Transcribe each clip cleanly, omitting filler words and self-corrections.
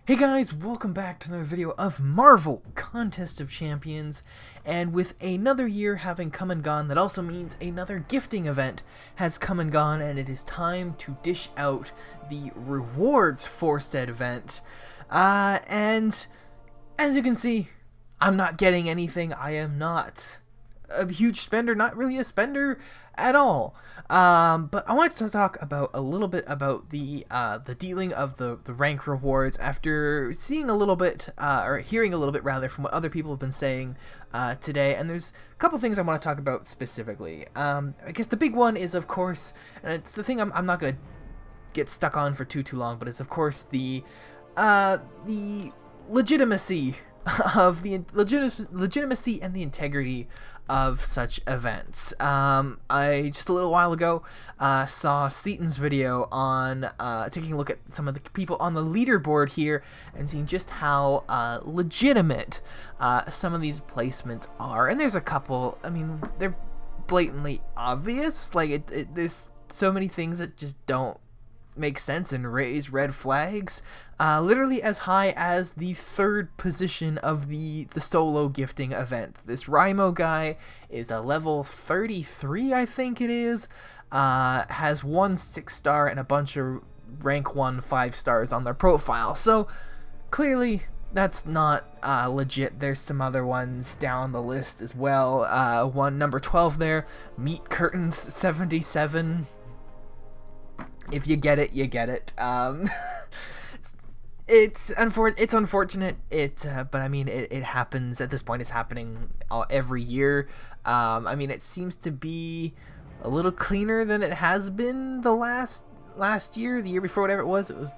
Hey guys, welcome back to another video of Marvel Contest of Champions, and with another year having come and gone, that also means another gifting event has come and gone, and it is time to dish out the rewards for said event. And as you can see, I'm not getting anything. I am not a huge spender, not really a spender at all. But I wanted to talk about a little bit about the dealing of the rank rewards after seeing a little bit, or hearing a little bit rather, from what other people have been saying today. And there's a couple things I want to talk about specifically. I guess the big one is, of course, and it's the thing I'm not going to get stuck on for too long, but it's of course the legitimacy of the legitimacy and the integrity of such events. I just a little while ago saw Seaton's video on taking a look at some of the people on the leaderboard here and seeing just how legitimate some of these placements are. And there's a couple, I mean, they're blatantly obvious. Like there's so many things that just don't make sense and raise red flags. Literally as high as the third position of the solo gifting event. This Rimo guy is a level 33, I think it is. Has one 6-star and a bunch of rank 1 5-stars on their profile. So clearly that's not legit. There's some other ones down the list as well. One number 12 there, Meat Curtains 77. If you get it, you get it. It's unfortunate. But I mean, it happens at this point. It's happening every year. I mean, it seems to be a little cleaner than it has been the last year, the year before, whatever it was. It was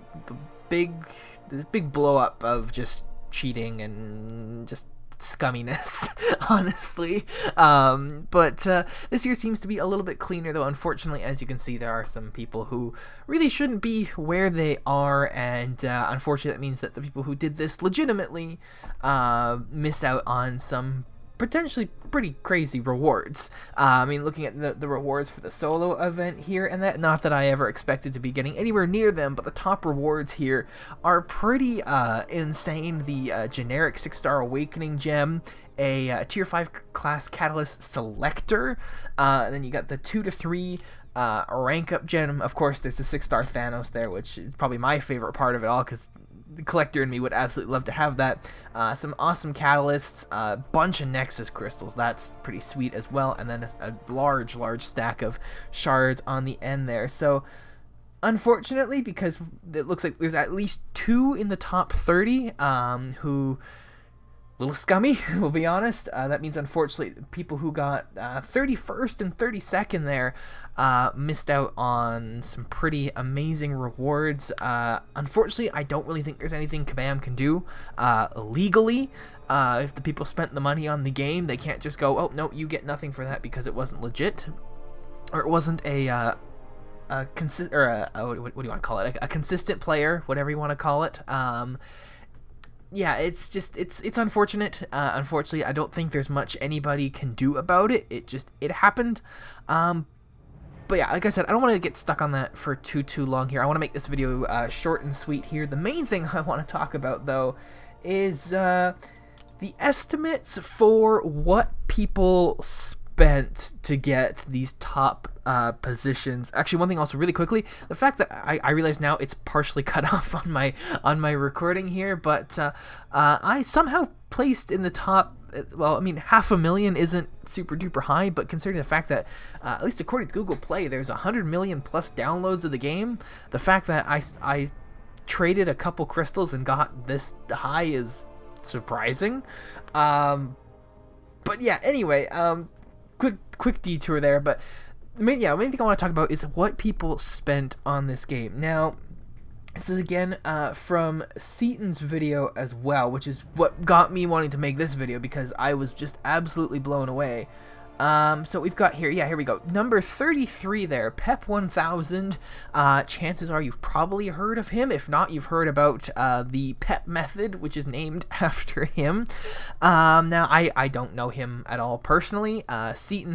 the big blow up of just cheating and just scumminess, honestly. But this year seems to be a little bit cleaner, though. Unfortunately, as you can see, there are some people who really shouldn't be where they are, and unfortunately that means that the people who did this legitimately miss out on some potentially pretty crazy rewards. I mean, looking at the rewards for the solo event here, and that, not that I ever expected to be getting anywhere near them, but the top rewards here are pretty insane. The generic 6-star Awakening Gem, a tier 5 class Catalyst Selector, and then you got the 2 to 3 rank up gem. Of course, there's the 6-star Thanos there, which is probably my favorite part of it all, because the collector in me would absolutely love to have that. Some awesome catalysts, a bunch of Nexus crystals, that's pretty sweet as well, and then a large stack of shards on the end there. So unfortunately, because it looks like there's at least 2 in the top 30 who a little scummy, we'll be honest. That means, unfortunately, people who got 31st and 32nd there missed out on some pretty amazing rewards. Unfortunately, I don't really think there's anything Kabam can do legally. If the people spent the money on the game, they can't just go, oh, no, you get nothing for that because it wasn't legit. Or it wasn't what do you want to call it? A consistent player, whatever you want to call it. Yeah, it's just, it's unfortunate. Unfortunately, I don't think there's much anybody can do about it. It happened. But yeah, like I said, I don't want to get stuck on that for too long here. I want to make this video short and sweet here. The main thing I want to talk about, though, is the estimates for what people spent to get these top positions. Actually, one thing also really quickly, the fact that I realize now it's partially cut off on my recording here, but I somehow placed in the top. Well, I mean, 500,000 isn't super duper high, but considering the fact that at least according to Google Play, there's 100 million plus downloads of the game, the fact that I traded a couple crystals and got this high is surprising. But yeah, anyway, quick detour there, but the main thing I want to talk about is what people spent on this game. Now, this is again from Seaton's video as well, which is what got me wanting to make this video, because I was just absolutely blown away. So we've got here, here we go, number 33 there, Pep 1000. Chances are you've probably heard of him. If not, you've heard about the Pep method, which is named after him. Now I don't know him at all personally. Seaton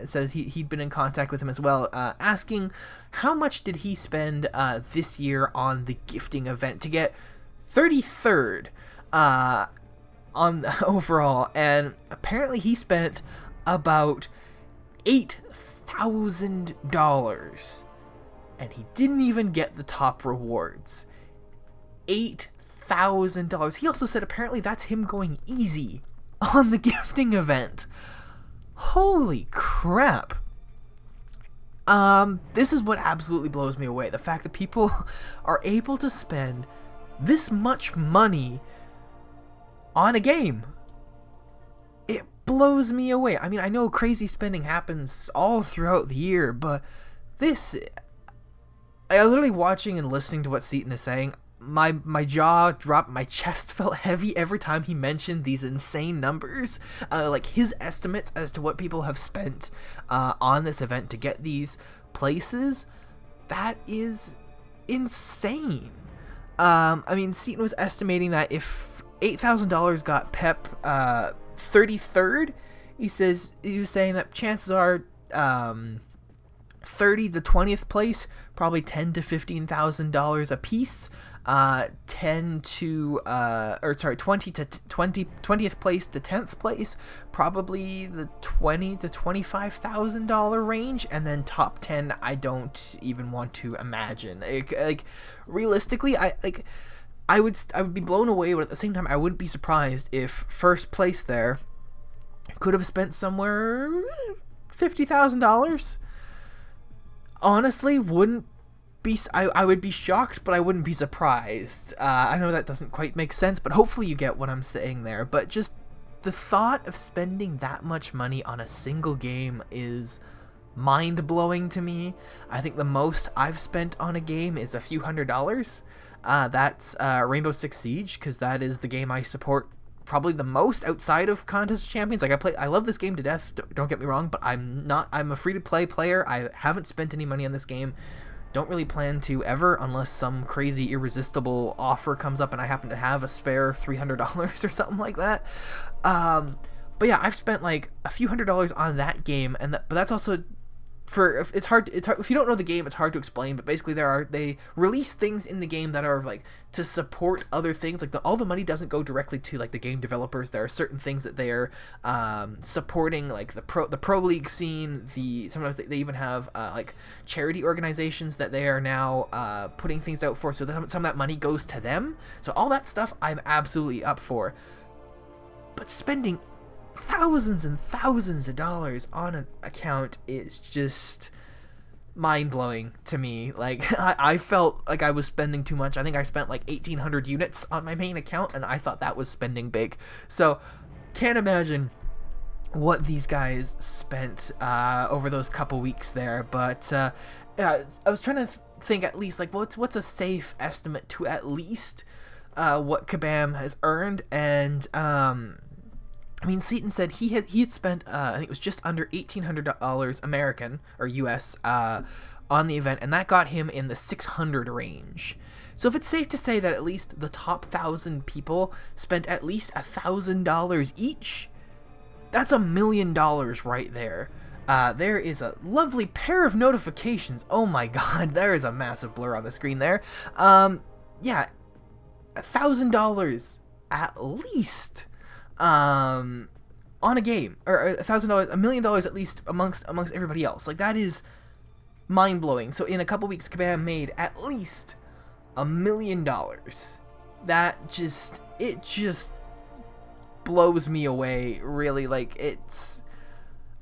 says he'd been in contact with him as well, asking how much did he spend this year on the gifting event to get 33rd on the overall, and apparently he spent about $8,000, and he didn't even get the top rewards. $8,000. He also said apparently that's him going easy on the gifting event. Holy crap. This is what absolutely blows me away. The fact that people are able to spend this much money on a game. It blows me away. I mean, I know crazy spending happens all throughout the year, but this... I literally watching and listening to what Seaton is saying, my jaw dropped, my chest felt heavy every time he mentioned these insane numbers, like his estimates as to what people have spent on this event to get these places. That is insane. I mean, Seaton was estimating that if $8,000 got Pep 33rd, he was saying that chances are 30 to 20th place, probably $10,000 to $15,000 a piece. 20th place to 10th place, probably the $20,000 to $25,000 range, and then top 10, I don't even want to imagine. Like realistically, I would be blown away, but at the same time, I wouldn't be surprised if first place there could have spent somewhere $50,000. Honestly, wouldn't be. I would be shocked, but I wouldn't be surprised. I know that doesn't quite make sense, but hopefully you get what I'm saying there. But just the thought of spending that much money on a single game is mind-blowing to me. I think the most I've spent on a game is a few $100s. That's Rainbow Six Siege, because that is the game I support probably the most outside of Contest of Champions. Like I love this game to death, don't get me wrong, but I'm a free-to-play player. I haven't spent any money on this game. Don't really plan to ever, unless some crazy irresistible offer comes up and I happen to have a spare $300 or something like that. But yeah, I've spent like a few $100s on that game, but that's also it's hard if you don't know the game, it's hard to explain, but basically they release things in the game that are like to support other things. Like all the money doesn't go directly to like the game developers. There are certain things that they are supporting, like the pro league scene. Sometimes they even have like charity organizations that they are now putting things out for, so some of that money goes to them. So all that stuff I'm absolutely up for, but spending thousands and thousands of dollars on an account is just mind-blowing to me. Like I felt like I was spending too much. I think I spent like 1,800 units on my main account, and I thought that was spending big. So can't imagine what these guys spent over those couple weeks there. But yeah, I was trying to think at least like what's a safe estimate to at least what Kabam has earned, and I mean, Seaton said he had spent, I think it was just under $1,800 American or US on the event, and that got him in the 600 range. So if it's safe to say that at least the top 1,000 people spent at least $1,000 each, that's $1 million right there. There is a lovely pair of notifications. Oh my god, there is a massive blur on the screen there. Yeah, $1,000 at least. On a game, or $1,000, $1 million at least amongst everybody else. Like that is mind blowing. So in a couple weeks, Kabam made at least $1 million. That just blows me away. Really, like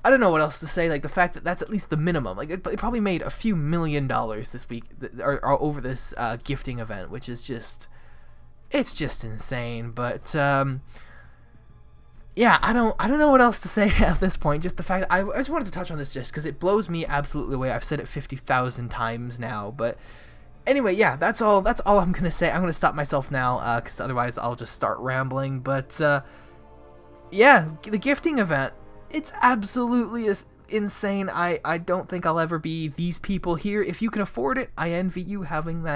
I don't know what else to say. Like the fact that that's at least the minimum. Like it probably made a few $1 million this week or over this gifting event, which is just insane. But yeah, I don't know what else to say at this point. Just the fact that I just wanted to touch on this just because it blows me absolutely away. I've said it 50,000 times now, but anyway, yeah, that's all I'm gonna say. I'm gonna stop myself now because otherwise I'll just start rambling. But yeah, the gifting event, it's absolutely insane. I don't think I'll ever be these people here. If you can afford it, I envy you having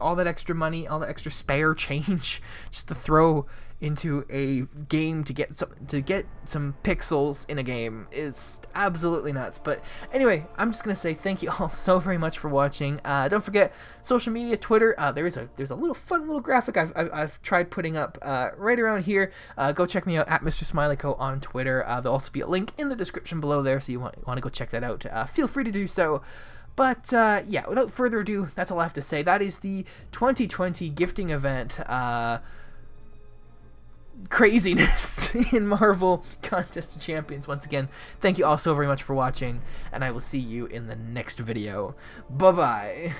all that extra money, all that extra spare change just to throw into a game to get some pixels in a game is absolutely nuts. But anyway, I'm just gonna say thank you all so very much for watching. Don't forget social media, Twitter. There's a little fun little graphic I've tried putting up right around here. Go check me out at MrSmileyCo on Twitter. There'll also be a link in the description below there, so you want to go check that out. Feel free to do so. But yeah, without further ado, that's all I have to say. That is the 2020 gifting event craziness in Marvel Contest of Champions. Once again, thank you all so very much for watching, and I will see you in the next video. Bye-bye.